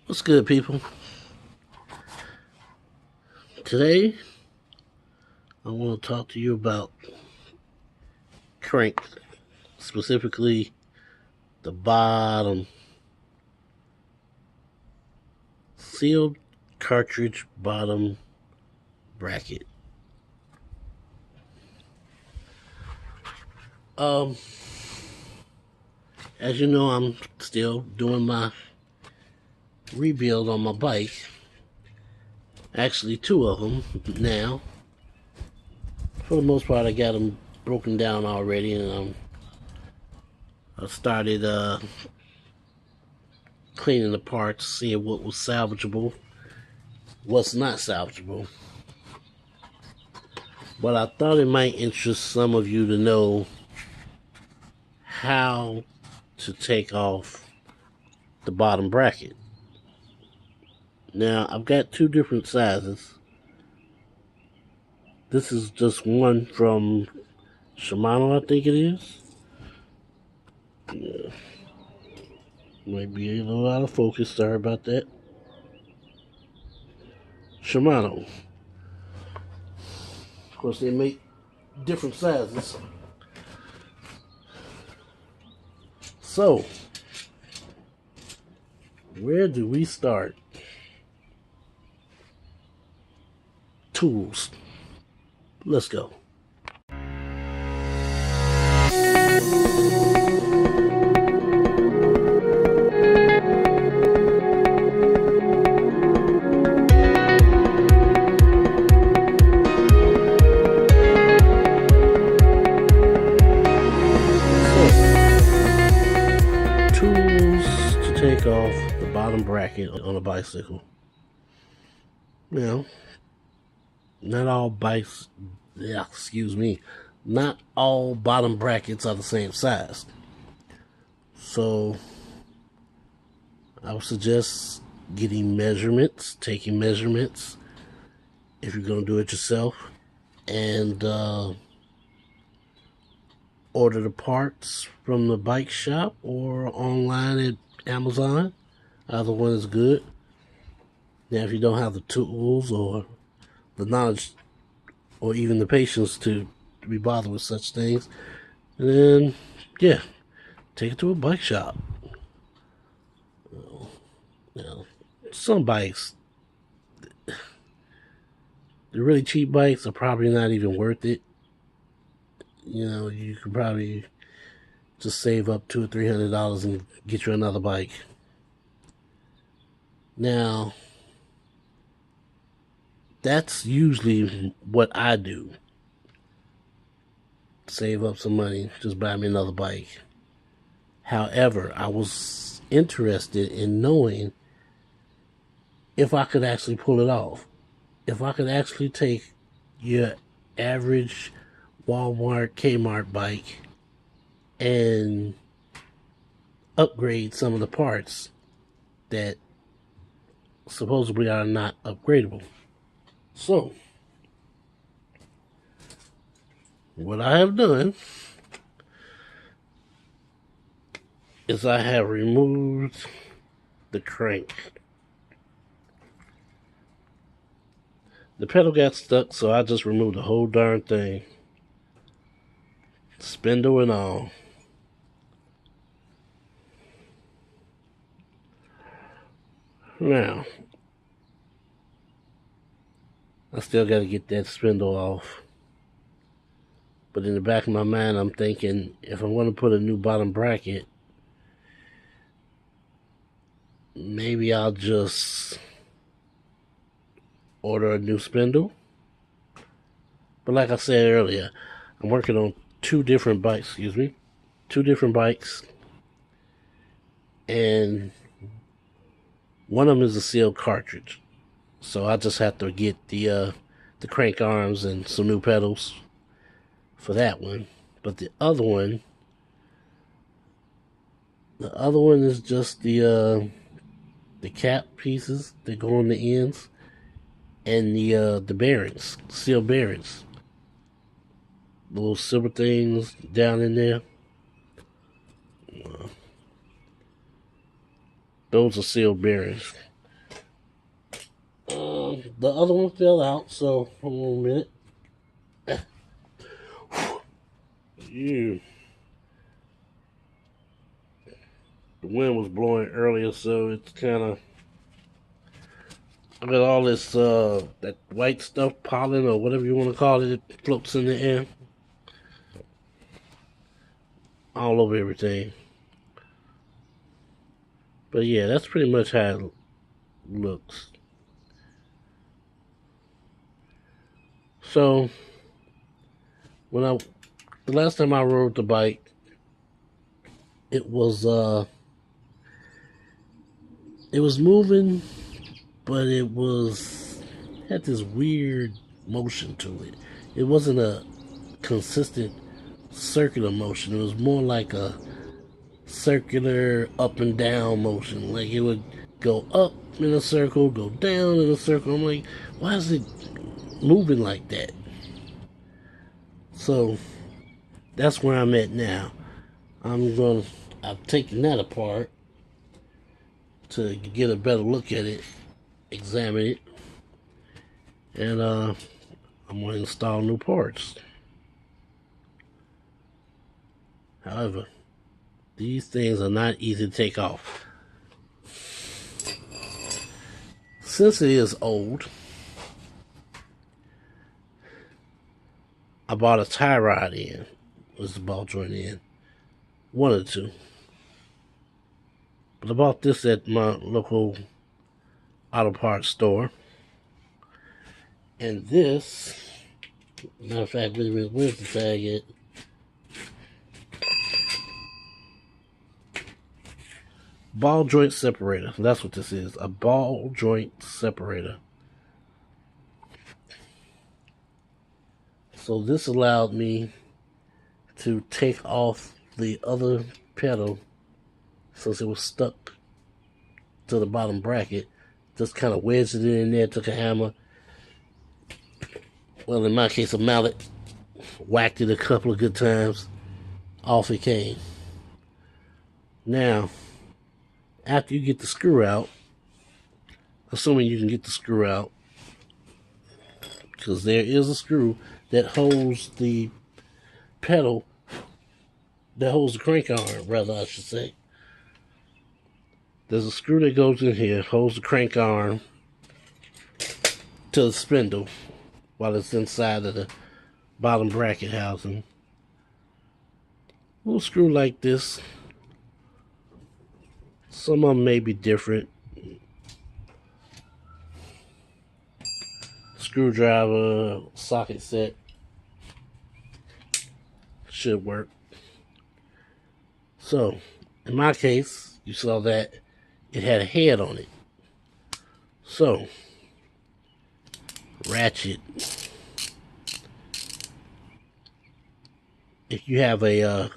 What's good, people? Today, I want to talk to you about crank, specifically the bottom sealed cartridge bottom bracket. Um, as you know, I'm still doing my rebuild on my bike. Actually, two of them now. For the most part, I got them broken down already, and I started cleaning the parts, seeing what was salvageable, what's not salvageable. But I thought it might interest some of you to know how to take off the bottom bracket. Now, I've got two different sizes. This is just one from Shimano, I think it is. Yeah. Might be a little out of focus, sorry about that. Shimano. Of course, they make different sizes. So, where do we start? Tools. Let's go. Take off the bottom bracket on a bicycle. Now, not all bikes, not all bottom brackets are the same size. So, I would suggest getting measurements, taking measurements, if you're going to do it yourself, and order the parts from the bike shop or online at Amazon. Either one is good. Now, if you don't have the tools or the knowledge or even the patience to be bothered with such things, then yeah, take it to a bike shop. Some bikes, the really cheap bikes, are probably not even worth it. You could probably just save up $200 or $300 and get you another bike. Now, that's usually what I do. Save up some money, just buy me another bike. However, I was interested in knowing if I could actually pull it off. If I could actually take your average Walmart, Kmart bike and upgrade some of the parts that supposedly are not upgradable. So, what I have done is I have removed the crank. The pedal got stuck, so I just removed the whole darn thing. Spindle and all. Now, I still got to get that spindle off. But in the back of my mind, I'm thinking, if I'm going to put a new bottom bracket, maybe I'll just order a new spindle. But like I said earlier, I'm working on two different bikes, and one of them is a sealed cartridge. So I just have to get the crank arms and some new pedals for that one. But the other one is just the cap pieces that go on the ends and the bearings, steel bearings, the little silver things down in there. Those are sealed bearings. the other one fell out, so hold on a minute. You. The wind was blowing earlier, so it's kind of. I got all this that white stuff, pollen or whatever you want to call it, it floats in the air all over everything. But yeah, that's pretty much how it looks. So when the last time I rode the bike, it was moving, but it had this weird motion to it. It wasn't a consistent circular motion. It was more like a circular up and down motion. Like it would go up in a circle, go down in a circle. I'm like, why is it moving like that? So that's where I'm at now. I've taken that apart to get a better look at it, examine it, and I'm going to install new parts. However, these things are not easy to take off. Since it is old, I bought a tie rod in. Was the ball joint in? One or two. But I bought this at my local auto parts store. And this, matter of fact, where's the tag at? Ball joint separator. That's what this is. A ball joint separator. So this allowed me to take off the other pedal since it was stuck to the bottom bracket. Just kind of wedged it in there, took a hammer. Well, in my case, a mallet. Whacked it a couple of good times. Off it came. Now, after you get the screw out, assuming you can get the screw out, because there is a screw that holds the pedal, that holds the crank arm, rather I should say. There's a screw that goes in here, holds the crank arm to the spindle while it's inside of the bottom bracket housing. A little screw like this. Some of them may be different. Screwdriver, socket set. Should work. So, in my case, you saw that it had a head on it. So, ratchet. If you have a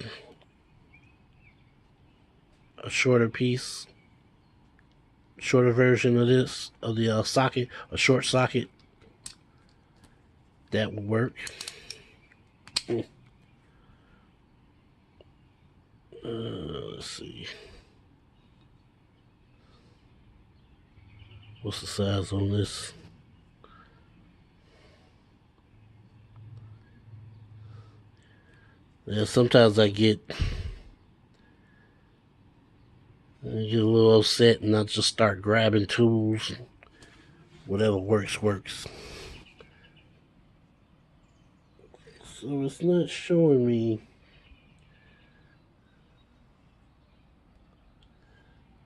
shorter piece, shorter version of this, of the socket, a short socket, that will work. Let's see. What's the size on this? Yeah, sometimes I get a little upset and I just start grabbing tools. Whatever works, works. So it's not showing me.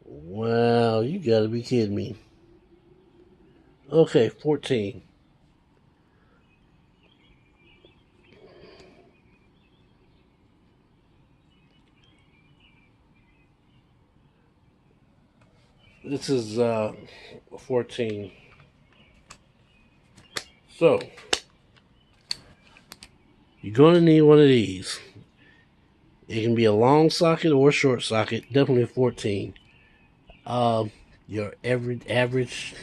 Wow, you gotta be kidding me. Okay, 14. This is 14. So, you're going to need one of these. It can be a long socket or a short socket. Definitely 14. Your average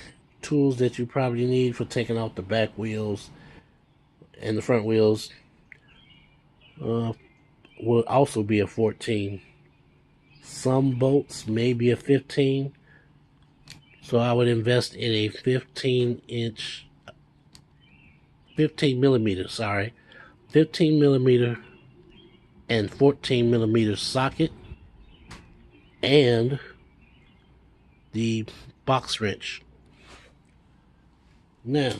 tools that you probably need for taking off the back wheels and the front wheels will also be a 14. Some bolts may be a 15. So I would invest in a 15-inch 15 millimeter, sorry, 15 millimeter and 14 millimeter socket, and the box wrench. Now,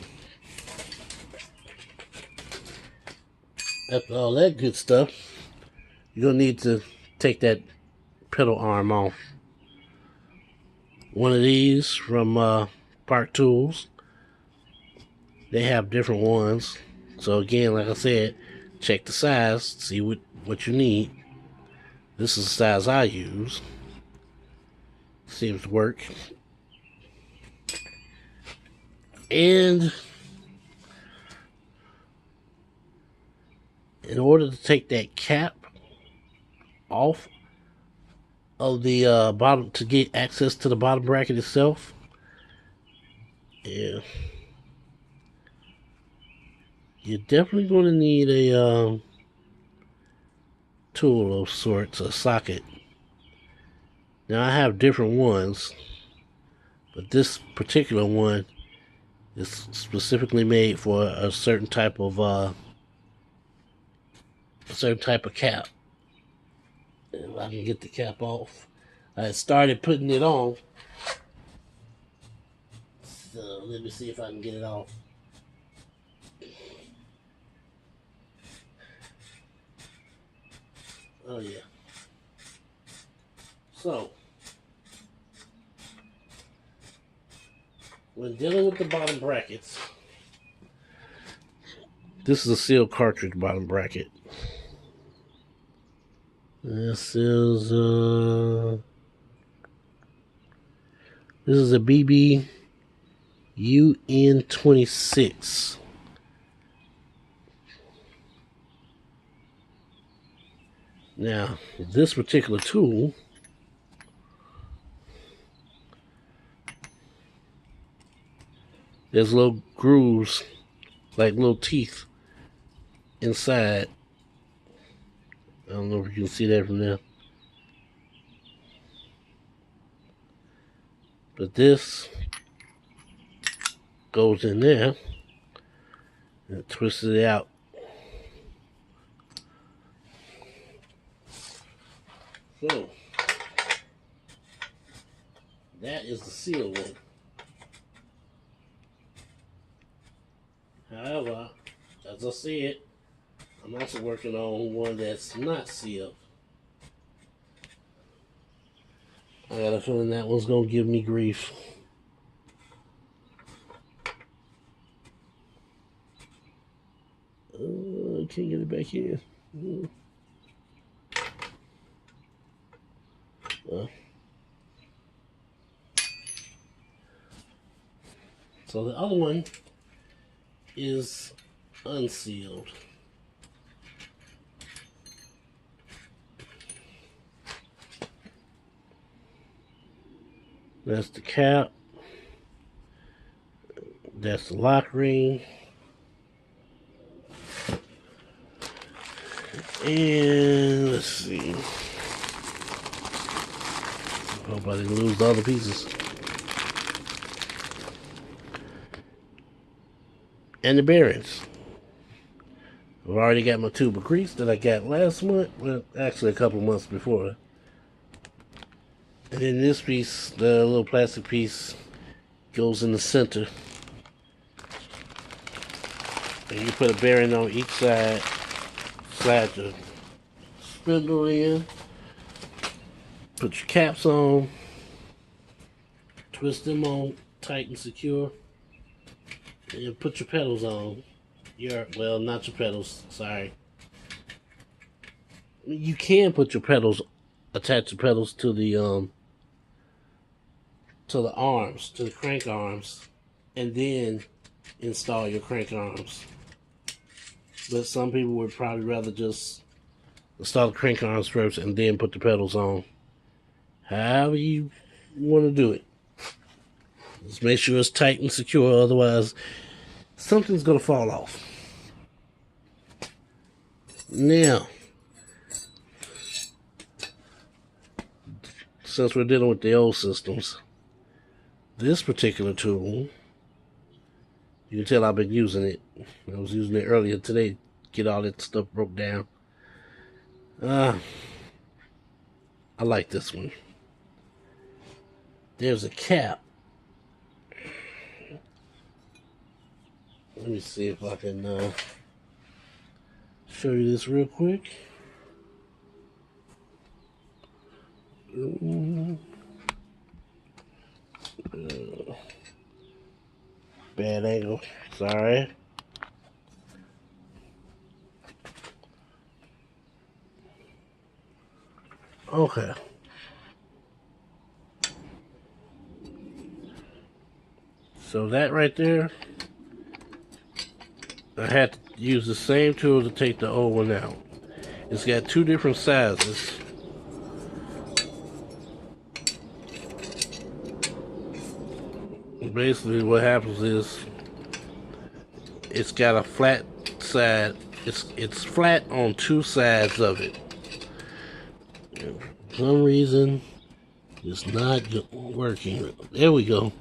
after all that good stuff, you're gonna need to take that pedal arm off. One of these from Park Tools. They have different ones. So again, like I said, check the size, see what you need. This is the size I use. Seems to work. And in order to take that cap off of the bottom, to get access to the bottom bracket itself, yeah, you're definitely going to need a tool of sorts, a socket. Now I have different ones, but this particular one is specifically made for a certain type of cap. If I can get the cap off. I started putting it on, so let me see if I can get it off. Oh yeah. So, when dealing with the bottom brackets, this is a sealed cartridge bottom bracket. This is a BB UN26. Now, this particular tool there's little grooves, like little teeth inside. I don't know if you can see that from there. But this goes in there and twists it out. So, that is the sealed one. However, as I said, I'm also working on one that's not sealed. I got a feeling that one's going to give me grief. I can't get it back in. So the other one is unsealed. That's the cap. That's the lock ring. And let's see. Hope I didn't lose the other pieces. And the bearings. I've already got my tube of grease that I got last month. Well, actually a couple months before. And then this piece, the little plastic piece, goes in the center. And you put a bearing on each side. Slide the spindle in. Put your caps on. Twist them on tight and secure. And put your pedals on. Well, not your pedals, sorry. You can put your pedals, attach your pedals to the arms, to the crank arms, and then install your crank arms. But some people would probably rather just install the crank arms first and then put the pedals on. However you want to do it. Just make sure it's tight and secure, otherwise something's going to fall off. Now, since we're dealing with the old systems, this particular tool You can tell I've been using it. I was using it earlier today, get all that stuff broke down. I like this one. There's a cap. Let me see if I can show you this real quick. Bad angle. Sorry. Okay. So that right there, I had to use the same tool to take the old one out. It's got two different sizes. Basically what happens is it's got a flat side. It's flat on two sides of it. For some reason it's not working. There we go.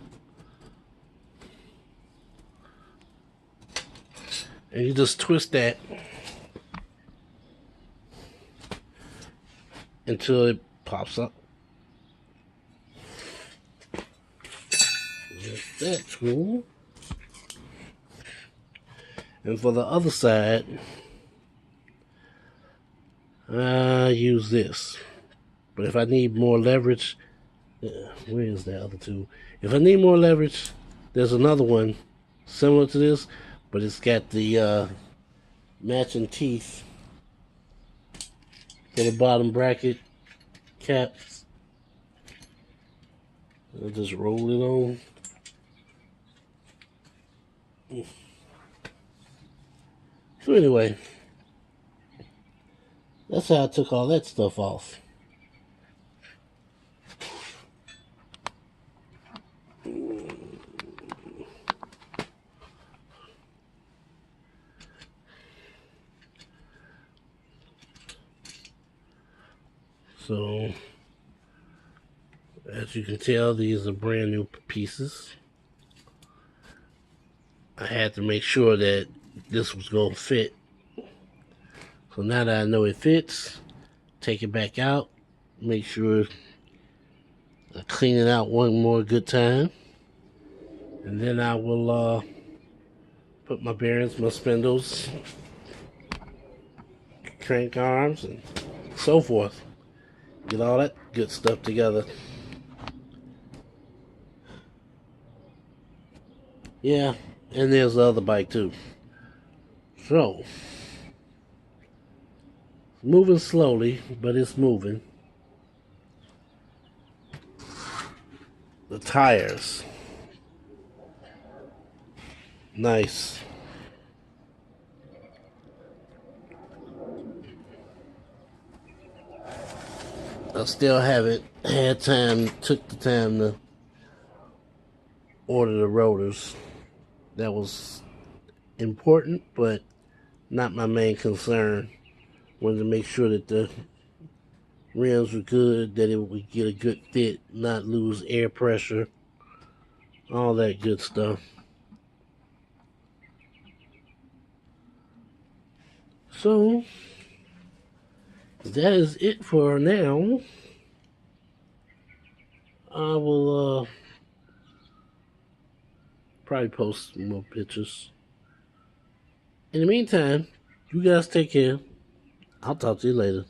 And you just twist that until it pops up. Just that tool. And for the other side, I use this. But if I need more leverage, where is that other tool? If I need more leverage, there's another one similar to this, but it's got the matching teeth for the bottom bracket caps. I'll just roll it on. So anyway, that's how I took all that stuff off. So, as you can tell, these are brand new pieces. I had to make sure that this was going to fit. So now that I know it fits, take it back out, make sure I clean it out one more good time. And then I will put my bearings, my spindles, crank arms, and so forth. Get all that good stuff together. Yeah, and there's the other bike too. So, moving slowly, but it's moving. The tires. Nice. I still haven't had time, took the time to order the rotors. That was important, but not my main concern. Wanted to make sure that the rims were good, that it would get a good fit, not lose air pressure, all that good stuff. So, that is it for now. I will probably post more pictures. In the meantime, you guys take care. I'll talk to you later.